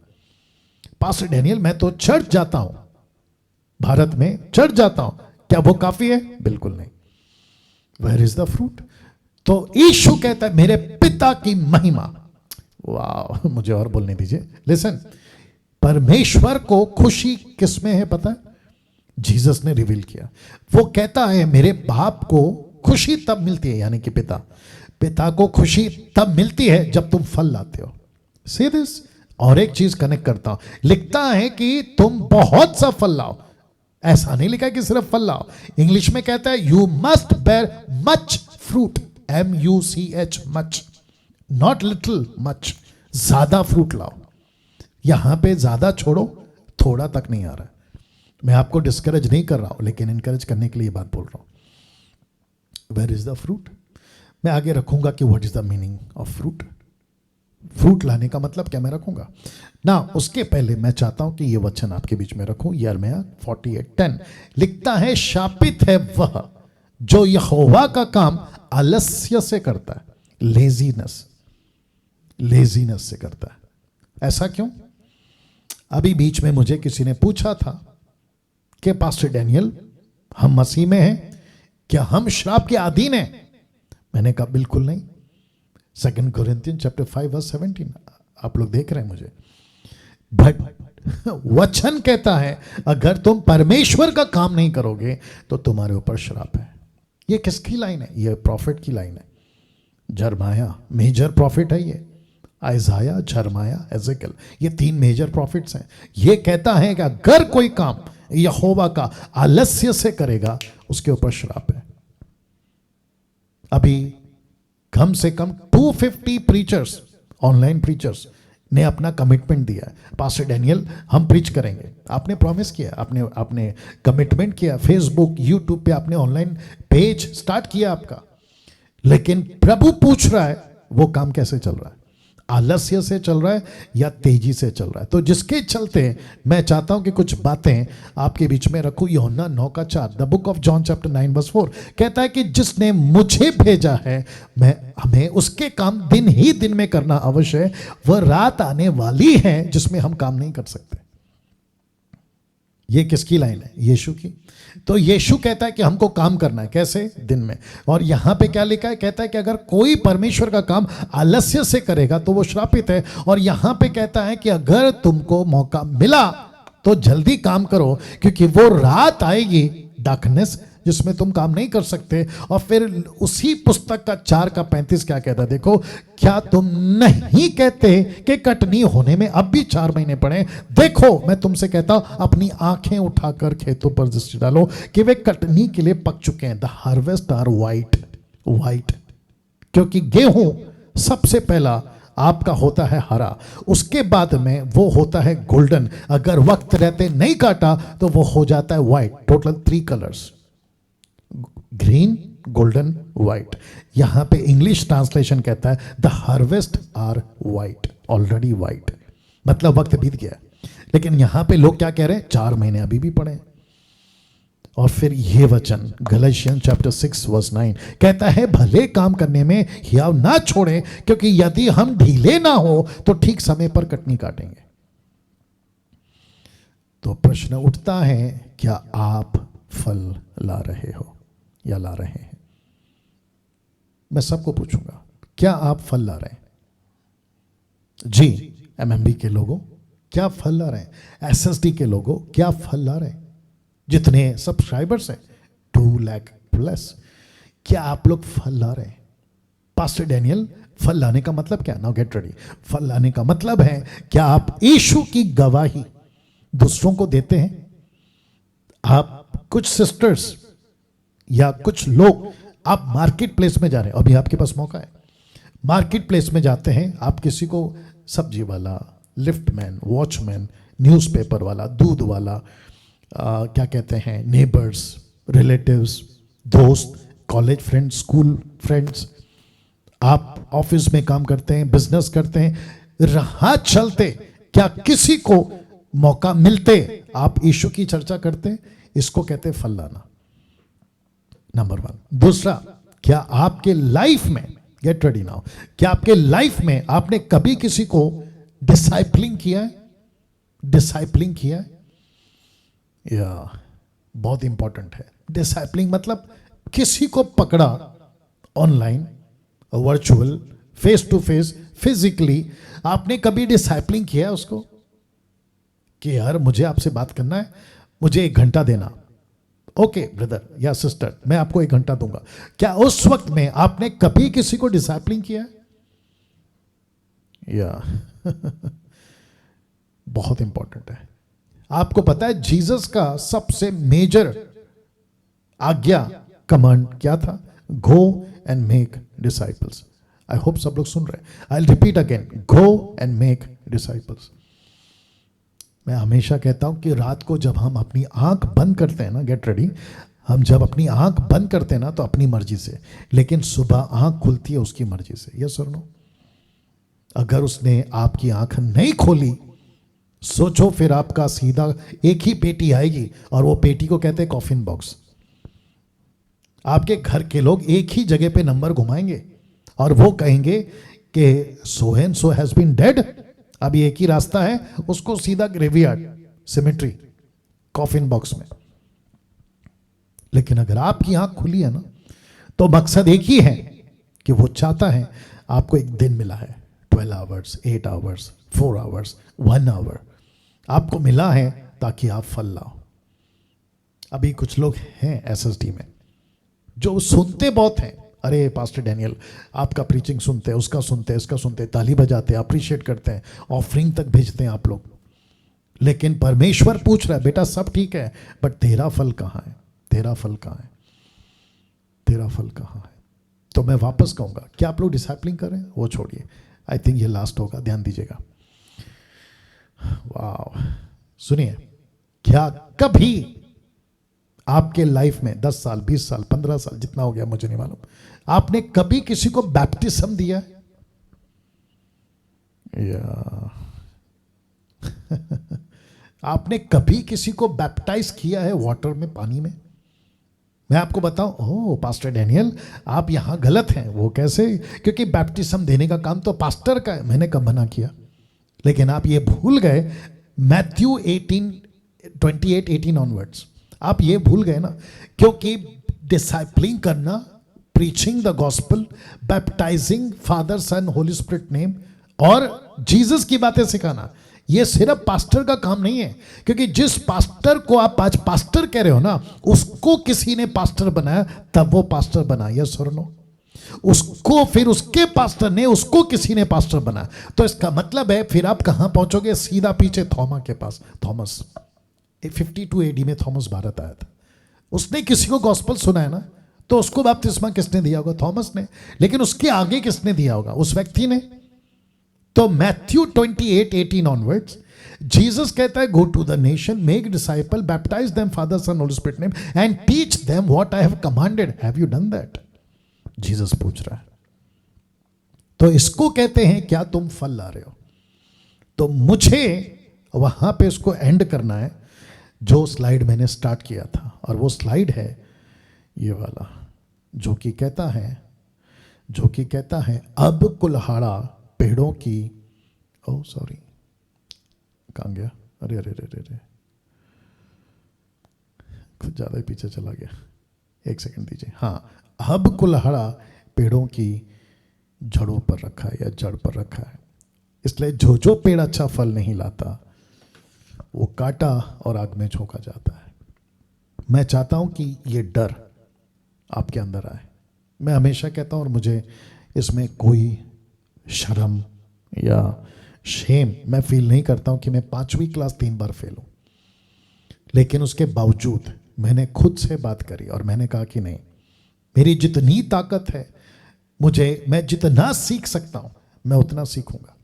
पास्टर डैनियल, मैं तो चर्च जाता हूं, भारत में चर्च जाता हूं, क्या वो काफी है? बिल्कुल नहीं। Where is the fruit? तो यीशु कहता है मेरे पिता की महिमा। वाह, मुझे और बोलने दीजिए। लिसन, परमेश्वर को खुशी किसमें है पता है? जीसस ने रिवील किया। वो कहता है मेरे बाप को खुशी तब मिलती है, यानी कि पिता को खुशी तब मिलती है जब तुम फल लाते हो। See this. और एक चीज कनेक्ट करता हूं, लिखता है कि तुम बहुत सा फल लाओ। ऐसा नहीं लिखा है कि सिर्फ फल लाओ। इंग्लिश में कहता है you must bear much fruit, MUCH, much, not little, much. ज्यादा फ्रूट लाओ। यहां पे ज्यादा छोड़ो, थोड़ा तक नहीं आ रहा है। मैं आपको डिस्करेज नहीं कर रहा हूं, लेकिन इनकरेज करने के लिए ये बात बोल रहा हूं। Where is the fruit? मैं आगे रखूंगा कि what is the meaning of fruit. Fruit लाने का मतलब क्या मैं रखूंगा ना। उसके पहले मैं चाहता हूं कि ये वचन आपके बीच में रखूं। यिर्मयाह 48:10 लिखता है, शापित है वह जो यहोवा का काम आलस्य से करता है, लेजीनेस से करता है। ऐसा क्यों? अभी बीच में मुझे किसी ने पूछा था कि पास्टर डैनियल, हम मसीह में हैं, क्या हम श्राप के अधीन हैं? मैंने कहा बिल्कुल नहीं। 2 Corinthians chapter 5:17 आप लोग देख रहे हैं मुझे। बट वचन कहता है अगर तुम परमेश्वर का काम नहीं करोगे तो तुम्हारे ऊपर श्राप है। ये किसकी लाइन है? ये प्रॉफिट की लाइन है। जरमाया मेजर प्रॉफिट है ये। आइजाया, जरमाया, एजेकियल, ये 3 मेजर प्रॉफिट्स हैं। ये कहता है कि अगर कोई काम यहोवा का आलस्य से करेगा उसके ऊपर श्राप है। अभी कम से कम 250 प्रीचर्स, ऑनलाइन प्रीचर्स ने अपना कमिटमेंट दिया है, पास्टर डैनियल हम प्रीच करेंगे। आपने प्रॉमिस किया, आपने कमिटमेंट किया, फेसबुक, यूट्यूब पे आपने ऑनलाइन पेज स्टार्ट किया आपका। लेकिन प्रभु पूछ रहा है वो काम कैसे चल रहा है? आलस्य से चल रहा है या तेजी से चल रहा है? तो जिसके चलते मैं चाहता हूं कि कुछ बातें आपके बीच में रखूं। यूहन्ना 9:4, the book of John chapter 9:4 कहता है कि जिसने मुझे भेजा है हमें उसके काम दिन ही दिन में करना अवश्य है। वह रात आने वाली है जिसमें हम काम नहीं कर सकते। ये किसकी लाइन है? यीशु की। तो यीशु कहता है कि हमको काम करना है, कैसे? दिन में। और यहां पे क्या लिखा है? कहता है कि अगर कोई परमेश्वर का काम आलस्य से करेगा तो वो श्रापित है। और यहां पे कहता है कि अगर तुमको मौका मिला तो जल्दी काम करो, क्योंकि वो रात आएगी, डार्कनेस, जिसमें तुम काम नहीं कर सकते। और फिर उसी पुस्तक का 4:35 क्या कहता है? देखो, क्या तुम नहीं कहते कि कटनी होने में अब भी 4 महीने पड़े? देखो, मैं तुमसे कहता हूं अपनी आंखें उठाकर खेतों पर दृष्टि डालो कि वे कटनी के लिए पक चुके हैं। द हार्वेस्ट आर वाइट, क्योंकि गेहूं सबसे पहला आपका होता है हरा, उसके बाद में वो होता है गोल्डन। अगर वक्त रहते नहीं काटा तो वो हो जाता है white. Total 3 colours, green, golden, white. यहां पे इंग्लिश ट्रांसलेशन कहता है the harvest are white, already white, मतलब वक्त बीत गया। लेकिन यहां पे लोग क्या कह रहे हैं? 4 महीने अभी भी पड़े। और फिर ये वचन गलातियंस चैप्टर 6:9 कहता है भले काम करने में हियाव ना छोड़े, क्योंकि यदि हम ढीले ना हो तो ठीक समय पर कटनी काटेंगे। तो प्रश्न उठता है, क्या आप फल ला रहे हो या ला रहे हैं? मैं सबको पूछूंगा, क्या आप फल ला रहे हैं? जी, MMB के लोगों क्या फल ला रहे हैं? SSD के लोगों क्या फल ला रहे हैं? जितने सब्सक्राइबर्स हैं 2 लाख प्लस, क्या आप लोग फल ला रहे हैं? पास्टर डैनियल, फल लाने का मतलब क्या? Now get ready. फल लाने का मतलब है क्या आप यीशु की गवाही दूसरों को देते हैं? आप कुछ सिस्टर्स या कुछ लोग, आप मार्केट प्लेस में जा रहे हैं, अभी आपके पास मौका है, मार्केट प्लेस में जाते हैं, आप किसी को सब्जी वाला, लिफ्टमैन, वॉचमैन, न्यूज़पेपर वाला, दूध वाला, क्या कहते हैं, नेबर्स, रिलेटिव्स, दोस्त, कॉलेज फ्रेंड्स, स्कूल फ्रेंड्स, आप ऑफिस में काम करते हैं, बिजनेस करते हैं, राह चलते क्या किसी को मौका मिलते आप यीशु की चर्चा करते हैं? इसको कहते हैं फल लाना, नंबर 1। दूसरा, क्या आपके लाइफ में, गेट रेडी नाउ, क्या आपके लाइफ में आपने कभी किसी को डिसाइपलिंग किया है? डिसाइपलिंग किया है? या बहुत इंपॉर्टेंट है। डिसाइपलिंग मतलब किसी को पकड़ा online virtual, face to face, physically, आपने कभी डिसाइपलिंग किया उसको कि यार मुझे आपसे बात करना है, मुझे 1 घंटा देना। ओके ब्रदर या सिस्टर, मैं आपको 1 घंटा दूंगा। क्या उस वक्त में आपने कभी किसी को डिसाइपलिंग किया है? या बहुत इंपॉर्टेंट है। आपको पता है जीसस का सबसे मेजर आज्ञा, कमांड क्या था? Go and make disciples. I hope सब लोग सुन रहे हैं। I repeat again, go and make disciples. मैं हमेशा कहता हूं कि रात को जब हम अपनी आंख बंद करते हैं ना, गेट रेडी, हम जब अपनी आंख बंद करते हैं ना तो अपनी मर्जी से, लेकिन सुबह आंख खुलती है उसकी मर्जी से। यस और नो? अगर उसने आपकी आंख नहीं खोली, सोचो फिर आपका सीधा एक ही पेटी आएगी, और वो पेटी को कहते हैं कॉफिन बॉक्स। आपके घर के लोग एक ही जगह पे नंबर घुमाएंगे और वो कहेंगे कि so and so has been dead. अब एक ही रास्ता है, उसको सीधा ग्रेवयार्ड, सिमेट्री, कॉफिन बॉक्स में। लेकिन अगर आपकी आंख खुली है ना, तो मकसद एक ही है कि वो चाहता है, आपको एक दिन मिला है, 12 आवर्स, 8 आवर्स, 4 आवर्स, 1 आवर आपको मिला है ताकि आप फल लाओ। अभी कुछ लोग हैं एसएसडी में जो सुनते बहुत हैं, अरे पास्टर डैनियल आपका प्रीचिंग सुनते हैं, उसका सुनते हैं, इसका सुनते हैं, ताली बजाते हैं, अप्रिशिएट करते हैं, ऑफरिंग तक भेजते हैं आप लोग। लेकिन परमेश्वर पूछ रहा है, बेटा सब ठीक है, बट तेरा फल कहाँ है? तेरा फल कहाँ है? तेरा फल कहाँ है? तो मैं वापस कहूँगा, क्या आप लोग डिसाइपलिंग कर रहे हैं? वो छोड़िए, आई थिंक ये लास्ट होगा, ध्यान दीजिएगा। वाह, सुनिए, क्या कभी आपके लाइफ में 10 साल, 20 साल, 15 साल, जितना हो गया मुझे नहीं मालूम, आपने कभी किसी को बैप्टिज्म दिया है? या आपने कभी किसी को बैप्टाइज किया है वाटर में, पानी में? मैं आपको बताऊं, ओह पास्टर डैनियल आप यहां गलत हैं। वो कैसे? क्योंकि बैप्टिज्म देने का काम तो पास्टर का है। मैंने कब मना किया? लेकिन आप ये भूल गए, मैथ्यू 28:18 ऑनवर्ड्स आप ये भूल गए ना, क्योंकि डिसाइपलिंग करना, preaching the gospel, baptizing father son holy spirit name और जीसस की बातें सिखाना, ये सिर्फ पास्टर का काम नहीं है। क्योंकि जिस पास्टर को आप आज पास्टर कह रहे हो ना, उसको किसी ने पास्टर बनाया, तब वो पास्टर बना। यस और नो? उसको फिर उसके पास्टर ने, उसको किसी ने पास्टर बनाया। तो इसका मतलब है फिर आप कहां पहुंचोगे? सीधा पीछे थॉमा के पास। थॉमस 52 AD में थॉमस भारत आया था। उसने किसी को गॉस्पेल सुनाया ना, तो उसको बपतिस्मा किसने दिया होगा? थॉमस ने। लेकिन उसके आगे किसने दिया होगा? उस व्यक्ति ने। तो मैथ्यू 28:18 ऑनवर्ड्स जीसस कहता है, go to the nation, make disciple, baptize them father son holy spirit name and teach them what I have commanded. Have you done that? Jesus पूछ रहा है। तो इसको कहते हैं क्या तुम फल ला रहे हो? तो मुझे वहां पे इसको एंड करना है जो स्लाइड मैंने स्टार्ट किया था, और वो स्लाइड है ये वाला, जो कि कहता है अब कुल्हाड़ा पेड़ों की, ओ सॉरी कहां गया? अरे अरे अरे अरे, कुछ ज्यादा ही पीछे चला गया, 1 सेकंड दीजिए। हाँ, अब कुल्हाड़ा पेड़ों की जड़ों पर रखा है, या जड़ पर रखा है। इसलिए जो जो पेड़ अच्छा फल नहीं लाता, वो काटा और आग में झोंका जाता है। मैं चाहता हूं कि ये डर आपके अंदर आए। मैं हमेशा कहता हूं, और मुझे इसमें कोई शर्म या शेम मैं फील नहीं करता हूं कि मैं 5वीं क्लास 3 बार फेल हूं। लेकिन उसके बावजूद मैंने खुद से बात करी और मैंने कहा कि नहीं, मेरी जितनी ताकत है, मैं जितना सीख सकता हूं मैं उतना सीखूंगा।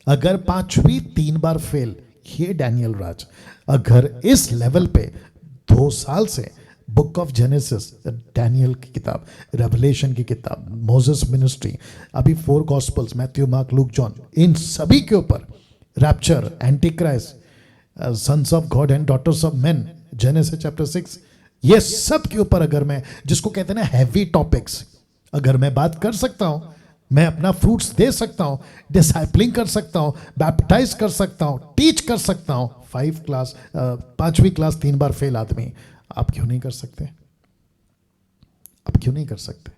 अगर 5वीं 3 बार फेल, ये डैनियल राज अगर इस लेवल पे 2 साल से बुक ऑफ जेनेसिस, डैनियल की किताब, रेवलेशन की किताब, मोसेस मिनिस्ट्री, अभी 4 gospels, Matthew, Mark, Luke, John, इन सभी के ऊपर, rapture, antichrist, sons of God and daughters of men, Genesis chapter 6, ये सब के ऊपर अगर मैं, जिसको कहते हैं ना हैवी टॉपिक्स, अगर मैं बात कर सकता हूं, मैं अपना फ्रूट्स दे सकता हूं, डिसाइपलिंग कर सकता हूं, बैप्टाइज कर सकता हूं, टीच कर सकता हूं, 5वीं क्लास 3 बार फेल आदमी, आप क्यों नहीं कर सकते? आप क्यों नहीं कर सकते?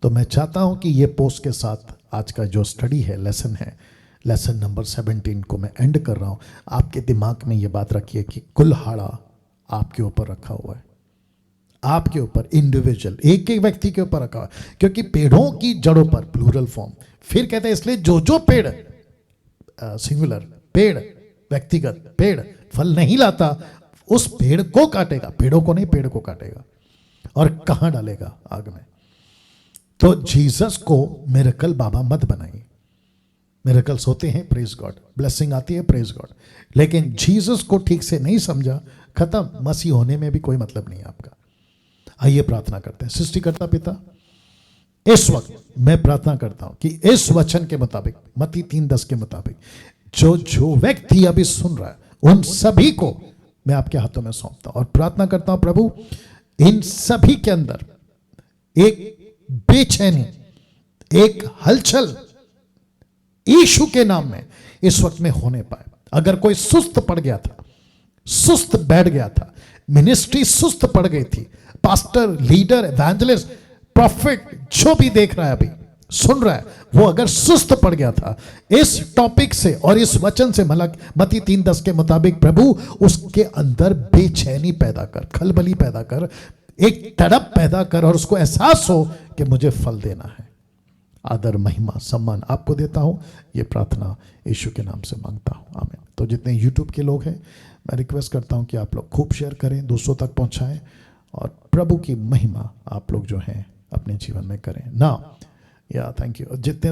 तो मैं चाहता हूं कि ये पोस्ट के साथ आज का जो स्टडी है, लेसन नंबर 17 को मैं एंड कर रहा हूं। आपके दिमाग में ये बात रखिए कि कुल्हाड़ा आपके ऊपर रखा हुआ है, आपके ऊपर इंडिविजुअल एक एक व्यक्ति के ऊपर रखा हुआ है, क्योंकि पेड़ों की जड़ों पर, प्लूरल फॉर्म, फिर कहते हैं इसलिए जो पेड़, सिंगुलर पेड़, व्यक्तिगत पेड़ फल नहीं लाता, उस पेड़ को काटेगा, पेड़ों को नहीं, पेड़ को काटेगा और कहां डालेगा? आग में। तो जीसस को मिरेकल बाबा मत बनाइए। मिरेकल्स होते हैं, प्रेज गॉड, ब्लेसिंग आती है, प्रेज गॉड, लेकिन जीसस को ठीक से नहीं समझा, खत्म, मसीह होने में भी कोई मतलब नहीं है आपका। आइए प्रार्थना करते हैं। सृष्टिकर्ता पिता, इस वक्त मैं प्रार्थना करता हूं कि इस वचन के मुताबिक, मत्ती 3:10 के मुताबिक, जो व्यक्ति अभी सुन रहा है उन सभी को मैं आपके हाथों में सौंपता हूं और प्रार्थना करता हूं प्रभु, इन सभी के अंदर एक बेचैनी, एक हलचल यीशु के नाम में इस वक्त में होने पाए। अगर कोई सुस्त पड़ गया था, सुस्त बैठ गया था, मिनिस्ट्री सुस्त पड़ गई थी, पास्टर, लीडर, एवेंजलिस्ट, प्रॉफिट, जो भी देख रहा है अभी सुन रहा है, वो अगर सुस्त पड़ गया था इस टॉपिक से और इस वचन से, मत्ती 3:10 के मुताबिक, प्रभु उसके अंदर बेचैनी पैदा कर, खलबली पैदा कर, एक तड़प पैदा कर और उसको एहसास हो कि मुझे फल देना है। आदर, महिमा, सम्मान आपको देता हूं। ये प्रार्थना यीशु के नाम से मांगता हूं, आमीन। तो जितने यूट्यूब के लोग हैं, मैं रिक्वेस्ट करता हूं कि आप लोग खूब शेयर करें, दूसरों तक पहुंचाएं और प्रभु की महिमा आप लोग जो हैं अपने जीवन में करें ना। या थैंक यू। जितने